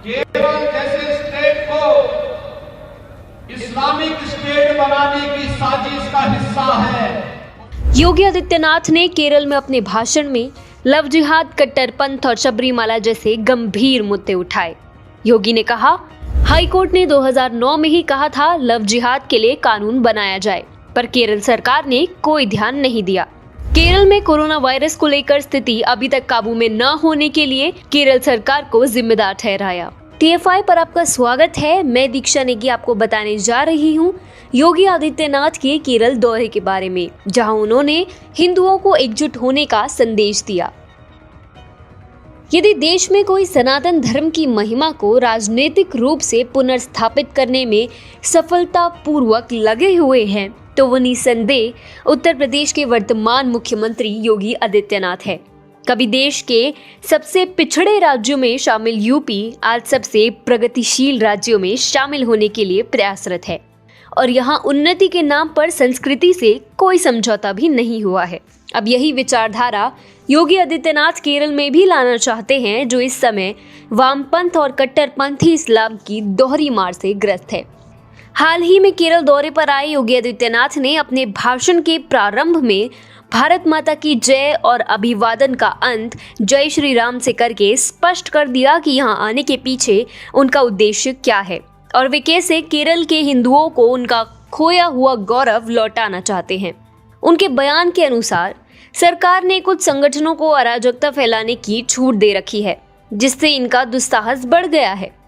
केरल जैसे स्टेट को Islamic state बनाने की साजिश का हिस्सा है। योगी आदित्यनाथ ने केरल में अपने भाषण में लव जिहाद, कट्टरपंथ और सबरीमाला जैसे गंभीर मुद्दे उठाए। योगी ने कहा, हाई कोर्ट ने 2009 में ही कहा था लव जिहाद के लिए कानून बनाया जाए, पर केरल सरकार ने कोई ध्यान नहीं दिया। केरल में कोरोना वायरस को लेकर स्थिति अभी तक काबू में न होने के लिए केरल सरकार को जिम्मेदार ठहराया। TFI पर आपका स्वागत है। मैं दीक्षा नेगी आपको बताने जा रही हूँ योगी आदित्यनाथ के केरल दौरे के बारे में, जहां उन्होंने हिंदुओं को एकजुट होने का संदेश दिया। यदि देश में कोई सनातन धर्म की महिमा को राजनीतिक रूप से पुनर्स्थापित करने में सफलतापूर्वक लगे हुए हैं, तो वो निसंदेह उत्तर प्रदेश के वर्तमान मुख्यमंत्री योगी आदित्यनाथ है। कभी देश के सबसे पिछड़े राज्यों में शामिल यूपी आज सबसे प्रगतिशील राज्यों में शामिल होने के लिए प्रयासरत है और यहाँ उन्नति के नाम पर संस्कृति से कोई समझौता भी नहीं हुआ है। अब यही विचारधारा योगी आदित्यनाथ केरल में भी लाना चाहते हैं, जो इस समय वामपंथ और कट्टरपंथी इस्लाम की दोहरी मार से ग्रस्त है। हाल ही में केरल दौरे पर आए योगी आदित्यनाथ ने अपने भाषण के प्रारंभ में भारत माता की जय और अभिवादन का अंत जय श्री राम से करके स्पष्ट कर दिया कि यहाँ आने के पीछे उनका उद्देश्य क्या है और वे कैसे केरल के हिंदुओं को उनका खोया हुआ गौरव लौटाना चाहते हैं। उनके बयान के अनुसार सरकार ने कुछ संगठनों को अराजकता फैलाने की छूट दे रखी है, जिससे इनका दुस्साहस बढ़ गया है,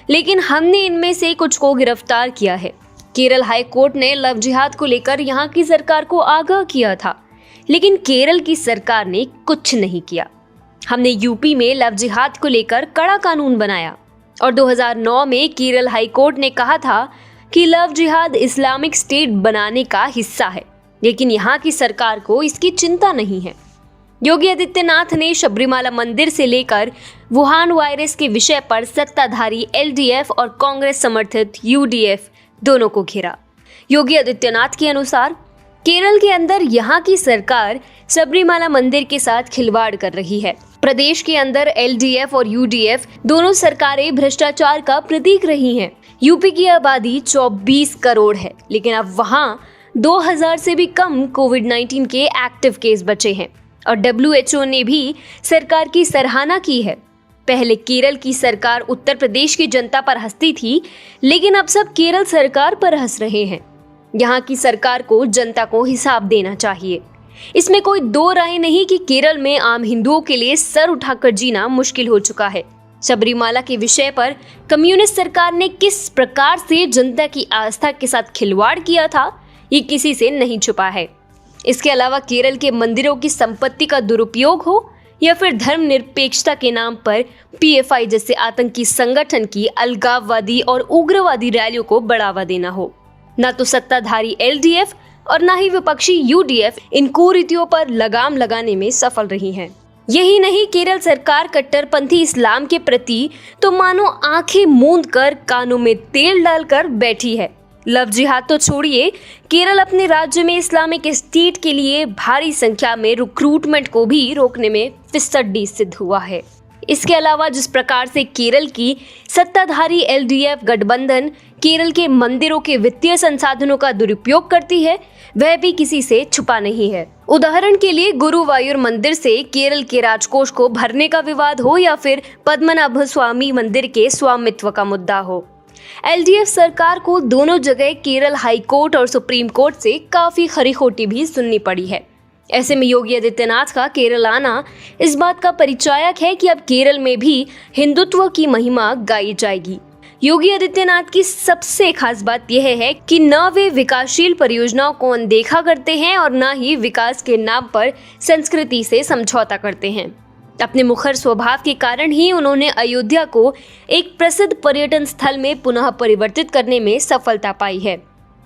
लेकिन हमने इनमें से कुछ को गिरफ्तार किया है। केरल हाई कोर्ट ने लव जिहाद को लेकर यहाँ की सरकार को आगाह किया था, लेकिन केरल की सरकार ने कुछ नहीं किया। हमने यूपी में लव जिहाद को लेकर कड़ा कानून बनाया और 2009 में केरल हाई कोर्ट ने कहा था कि लव जिहाद इस्लामिक स्टेट बनाने का हिस्सा है, लेकिन यहाँ की सरकार को इसकी चिंता नहीं है। योगी आदित्यनाथ ने सबरीमाला मंदिर से लेकर वुहान वायरस के विषय पर सत्ताधारी LDF और कांग्रेस समर्थित UDF दोनों को घेरा। योगी आदित्यनाथ के अनुसार केरल के अंदर यहाँ की सरकार सबरीमाला मंदिर के साथ खिलवाड़ कर रही है। प्रदेश के अंदर LDF और UDF दोनों सरकारें भ्रष्टाचार का प्रतीक रही हैं। यूपी की आबादी 24 करोड़ है, लेकिन अब वहाँ 2000 से भी कम कोविड-19 के एक्टिव केस बचे हैं और WHO ने भी सरकार की सराहना की है। पहले केरल की सरकार उत्तर प्रदेश की जनता पर हंसती थी, लेकिन अब सब केरल सरकार पर हंस रहे हैं। यहाँ की सरकार को जनता को हिसाब देना चाहिए। इसमें कोई दो राय नहीं कि केरल में आम हिंदुओं के लिए सर उठाकर जीना मुश्किल हो चुका है। सबरीमाला के विषय पर कम्युनिस्ट सरकार ने किस प्रकार से जनता की आस्था के साथ खिलवाड़ किया था, ये किसी से नहीं छुपा है। इसके अलावा केरल के मंदिरों की संपत्ति का दुरुपयोग हो या फिर धर्मनिरपेक्षता के नाम पर PFI जैसे आतंकी संगठन की अलगाववादी और उग्रवादी रैलियों को बढ़ावा देना हो, न तो सत्ताधारी LDF और न ही विपक्षी UDF इन कुरीतियों पर लगाम लगाने में सफल रही हैं। यही नहीं, केरल सरकार कट्टरपंथी इस्लाम के प्रति तो मानो आंखें मूंद कर कानों में तेल डालकर बैठी है। लव जिहाद तो छोड़िए, केरल अपने राज्य में इस्लामिक स्टेट के लिए भारी संख्या में रिक्रूटमेंट को भी रोकने में फिसड्डी सिद्ध हुआ है। इसके अलावा जिस प्रकार से केरल की सत्ताधारी LDF गठबंधन केरल के मंदिरों के वित्तीय संसाधनों का दुरुपयोग करती है, वह भी किसी से छुपा नहीं है। उदाहरण के लिए गुरुवायूर मंदिर से केरल के राजकोष को भरने का विवाद हो या फिर पद्मनाभ स्वामी मंदिर के स्वामित्व का मुद्दा हो, LDF सरकार को दोनों जगह केरल हाई कोर्ट और सुप्रीम कोर्ट से काफी खरी-खोटी भी सुननी पड़ी है। ऐसे में योगी आदित्यनाथ का केरल आना इस बात का परिचायक है कि अब केरल में भी हिंदुत्व की महिमा गाई जाएगी। योगी आदित्यनाथ की सबसे खास बात यह है कि न वे विकासशील परियोजनाओं को अनदेखा करते हैं और न ही विकास के नाम पर संस्कृति से समझौता करते हैं। अपने मुखर स्वभाव के कारण ही उन्होंने अयोध्या को एक प्रसिद्ध पर्यटन स्थल में पुनः परिवर्तित करने में सफलता पाई है।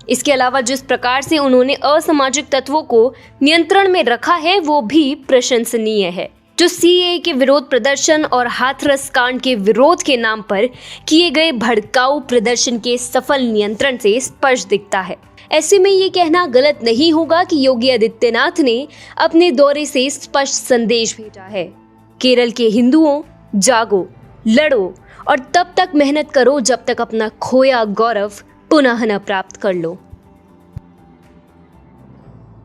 इसके अलावा जिस प्रकार से उन्होंने असामाजिक तत्वों को नियंत्रण में रखा है, वो भी प्रशंसनीय है। जो CAA के विरोध प्रदर्शन और हाथरस कांड के विरोध के नाम पर किए गए भड़काऊ प्रदर्शन के सफल नियंत्रण से स्पष्ट दिखता है। ऐसे में ये कहना गलत नहीं होगा कि योगी आदित्यनाथ ने अपने दौरे से स्पष्ट संदेश भेजा है। केरल के हिंदुओं, जागो, लड़ो और तब तक मेहनत करो जब तक अपना खोया गौरव पुनः न प्राप्त कर लो।